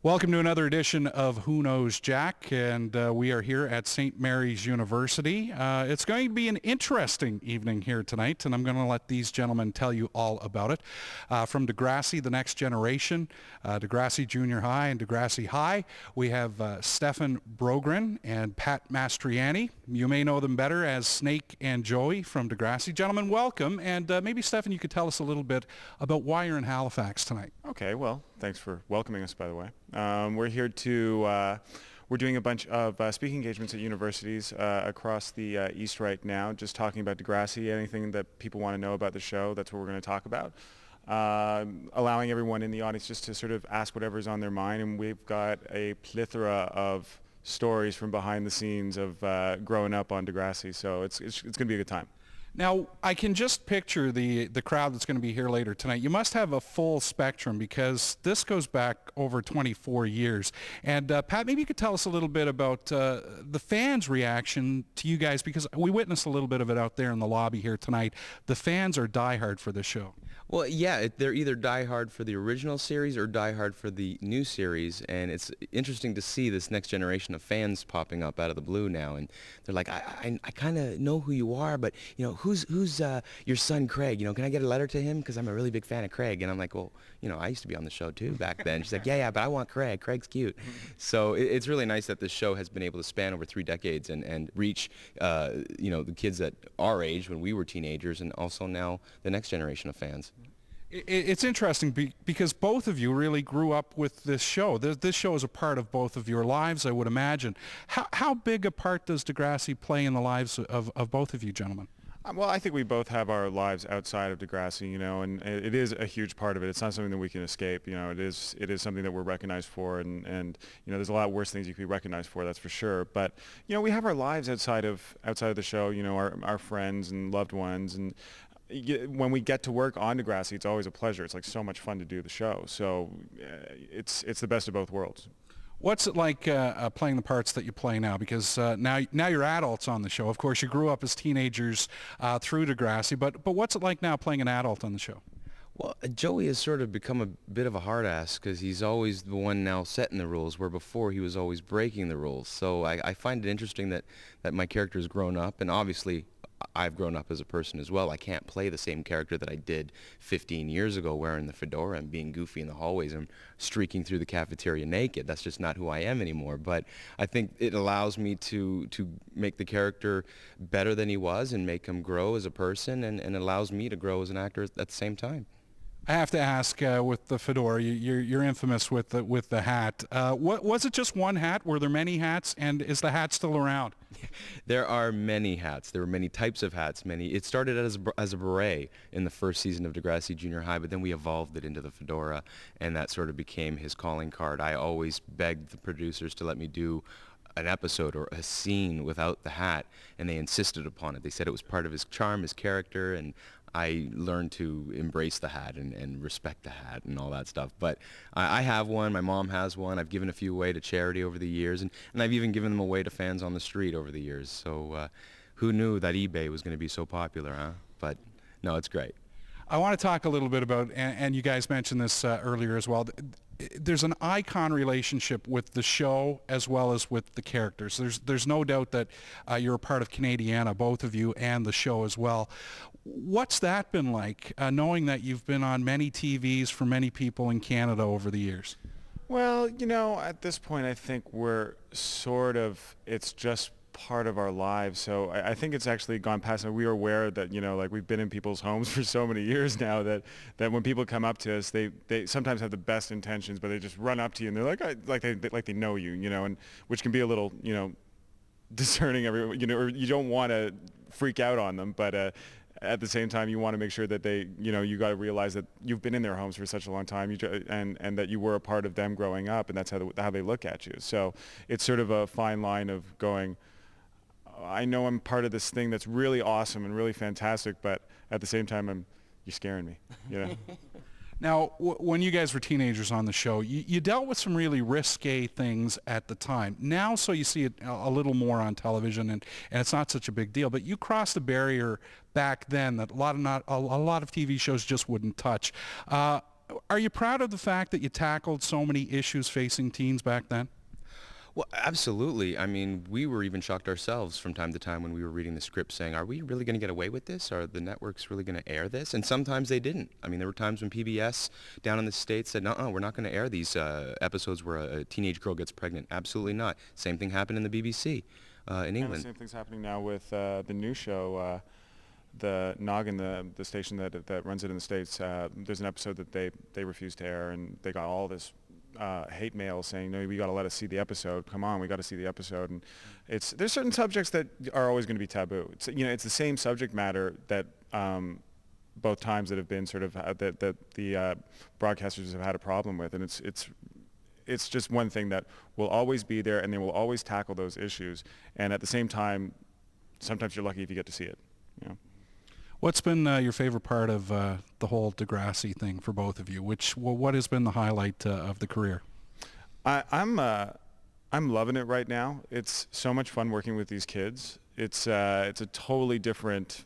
Welcome to another edition of Who Knows Jack, and we are here at St. Mary's University. It's going to be an interesting evening here tonight, and I'm going to let these gentlemen tell you all about it. From Degrassi, The Next Generation, Degrassi Junior High and Degrassi High, we have Stefan Brogren and Pat Mastriani. You may know them better as Snake and Joey from Degrassi. Gentlemen, welcome, and maybe, Stefan, you could tell us a little bit about why you're in Halifax tonight. Okay, well, thanks for welcoming us, by the way. We're here to, we're doing a bunch of speaking engagements at universities across the East right now, just talking about Degrassi, anything that people want to know about the show, that's what we're going to talk about. Allowing everyone in the audience just to sort of ask whatever's on their mind, and we've got a plethora of stories from behind the scenes of growing up on Degrassi, so it's going to be a good time. Now, I can just picture the crowd that's going to be here later tonight. You must have a full spectrum because this goes back over 24 years. And Pat, maybe you could tell us a little bit about the fans' reaction to you guys, because we witnessed a little bit of it out there in the lobby here tonight. The fans are diehard for this show. Well, yeah, they're either diehard for the original series or diehard for the new series, and it's interesting to see this next generation of fans popping up out of the blue now, and they're like, I kind of know who you are, but, you know, who's your son Craig? You know, can I get a letter to him? Because I'm a really big fan of Craig. And I'm like, well, you know, I used to be on the show too back then. She's like, yeah, but I want Craig. Craig's cute. So it's really nice that this show has been able to span over 3 decades and reach, you know, the kids at our age when we were teenagers, and also now the next generation of fans. It's interesting because both of you really grew up with this show. This show is a part of both of your lives, I would imagine. How big a part does Degrassi play in the lives of both of you gentlemen? Well, I think we both have our lives outside of Degrassi, you know, and it is a huge part of it. It's not something that we can escape, you know. It is something that we're recognized for, and you know, there's a lot worse things you could be recognized for, that's for sure. But you know, we have our lives outside of the show, you know, our friends and loved ones, and when we get to work on Degrassi, it's always a pleasure. It's like so much fun to do the show. So it's the best of both worlds. What's it like playing the parts that you play now? Because now you're adults on the show. Of course, you grew up as teenagers through Degrassi, but what's it like now playing an adult on the show? Well, Joey has sort of become a bit of a hard ass because he's always the one now setting the rules, where before he was always breaking the rules. So I find it interesting that my character has grown up, and obviously I've grown up as a person as well. I can't play the same character that I did 15 years ago, wearing the fedora and being goofy in the hallways and streaking through the cafeteria naked. That's just not who I am anymore. But I think it allows me to make the character better than he was and make him grow as a person, and it allows me to grow as an actor at the same time. I have to ask, with the fedora, you're infamous with the hat. What was it? Just one hat? Were there many hats? And is the hat still around? There are many hats. There were many types of hats. It started as a beret in the first season of Degrassi Junior High, but then we evolved it into the fedora, and that sort of became his calling card. I always begged the producers to let me do an episode or a scene without the hat, and they insisted upon it. They said it was part of his charm, his character, and I learned to embrace the hat and respect the hat and all that stuff. But I have one. My mom has one. I've given a few away to charity over the years, and I've even given them away to fans on the street over the years. So who knew that eBay was going to be so popular, huh? But no, it's great. I want to talk a little bit about, and you guys mentioned this earlier as well, there's an icon relationship with the show as well as with the characters. There's no doubt that you're a part of Canadiana, both of you, and the show as well. What's that been like, knowing that you've been on many TVs for many people in Canada over the years? Well, you know, at this point, I think we're sort of, it's just part of our lives. So I think it's actually gone past, and we are aware that, you know, like we've been in people's homes for so many years now that when people come up to us, they sometimes have the best intentions, but they just run up to you and they're like they know you, you know, and which can be a little, you know, discerning you know, or you don't want to freak out on them, but at the same time, you want to make sure that they, you know, you got to realize that you've been in their homes for such a long time, and that you were a part of them growing up, and that's how they look at you. So it's sort of a fine line of going, I know I'm part of this thing that's really awesome and really fantastic, but at the same time, you're scaring me, you know. Now, when you guys were teenagers on the show, you dealt with some really risque things at the time. Now, so you see it a little more on television, and it's not such a big deal. But you crossed a barrier back then that a lot of TV shows just wouldn't touch. Are you proud of the fact that you tackled so many issues facing teens back then? Well, absolutely. I mean, we were even shocked ourselves from time to time when we were reading the script saying, are we really going to get away with this? Are the networks really going to air this? And sometimes they didn't. I mean, there were times when PBS down in the States said, no, we're not going to air these episodes where a teenage girl gets pregnant. Absolutely not. Same thing happened in the BBC in England. And the same thing's happening now with the new show, the Noggin, the station that runs it in the States. There's an episode that they refused to air, and they got all this hate mail saying, no, we got to let us see the episode. Come on, we got to see the episode. And there's certain subjects that are always going to be taboo. It's the same subject matter that both times that have been sort of that the broadcasters have had a problem with, and it's just one thing that will always be there, and they will always tackle those issues. And at the same time, sometimes you're lucky if you get to see it. What's been your favorite part of the whole Degrassi thing for both of you? What has been the highlight of the career? I'm loving it right now. It's so much fun working with these kids. It's a totally different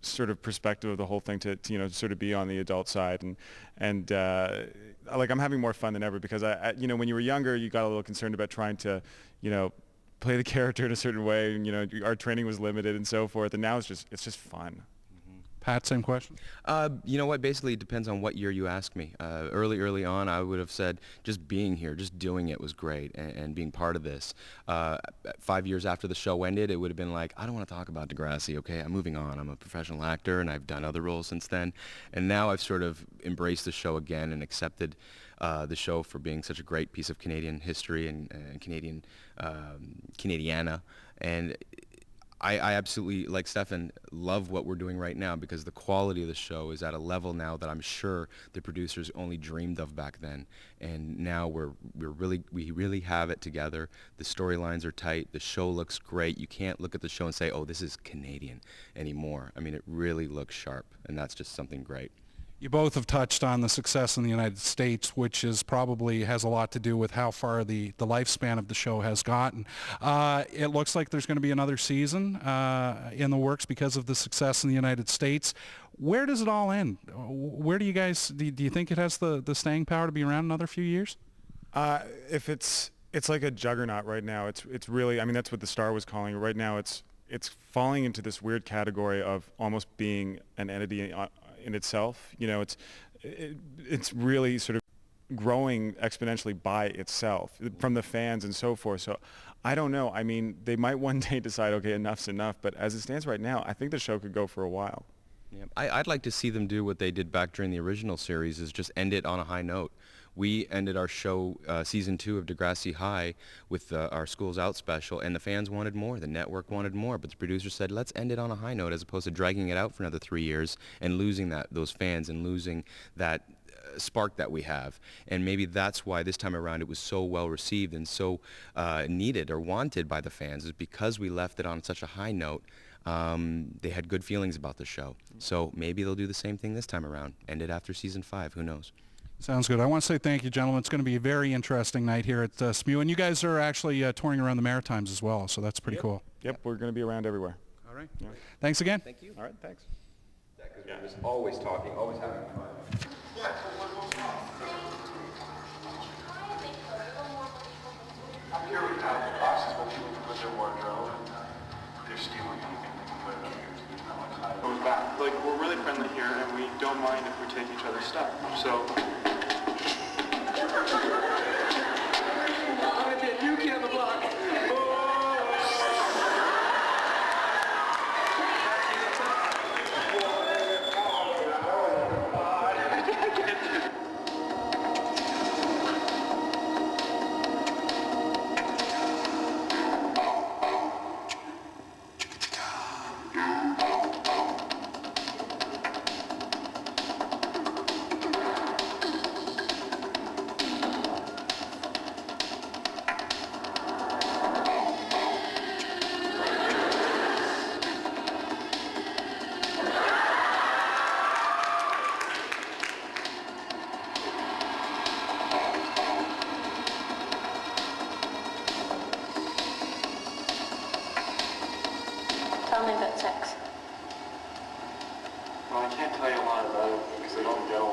sort of perspective of the whole thing to sort of be on the adult side, and like I'm having more fun than ever because I when you were younger you got a little concerned about trying to play the character in a certain way, and our training was limited and so forth, and now it's just fun. Pat, same question? You know what? Basically, it depends on what year you ask me. Early on, I would have said just being here, just doing it was great, and being part of this. 5 years after the show ended, it would have been like, I don't want to talk about Degrassi, okay? I'm moving on. I'm a professional actor, and I've done other roles since then. And now I've sort of embraced the show again and accepted the show for being such a great piece of Canadian history and Canadiana. And I absolutely, like Stefan, love what we're doing right now because the quality of the show is at a level now that I'm sure the producers only dreamed of back then. And now we really have it together. The storylines are tight. The show looks great. You can't look at the show and say, oh, this is Canadian anymore. I mean, it really looks sharp, and that's just something great. You both have touched on the success in the United States, which is probably has a lot to do with how far the lifespan of the show has gotten. It looks like there's going to be another season in the works because of the success in the United States. Where does it all end? Where do you guys, do you think it has the staying power to be around another few years? If it's like a juggernaut right now. It's really, I mean, that's what the Star was calling it. Right now it's falling into this weird category of almost being an entity in itself. It's really sort of growing exponentially by itself from the fans and so forth. So I don't know. I mean, they might one day decide, okay, enough's enough. But as it stands right now, I think the show could go for a while. Yeah, I'd like to see them do what they did back during the original series, is just end it on a high note. We ended our show, season 2 of Degrassi High, with our Schools Out special, and the fans wanted more. The network wanted more, but the producer said, let's end it on a high note as opposed to dragging it out for another 3 years and losing those fans and losing that spark that we have. And maybe that's why this time around it was so well received and so needed or wanted by the fans, is because we left it on such a high note. They had good feelings about the show. So maybe they'll do the same thing this time around. End it after season 5. Who knows? Sounds good. I want to say thank you, gentlemen. It's going to be a very interesting night here at SMU. And you guys are actually touring around the Maritimes as well, so that's pretty cool. Yep, we're going to be around everywhere. All right. Yeah. Thanks again. Thank you. All right, thanks. Because we're just always talking, always having fun. I'm here with the boxes where people can put their wardrobe, and they're stealing anything they can put it up here. Goes back. Like, we're really friendly here, and we don't mind if we take each other's stuff. So. I'm gonna get Yuki on the block. Tell me about sex. Well, I can't tell you a lot about it because I don't get a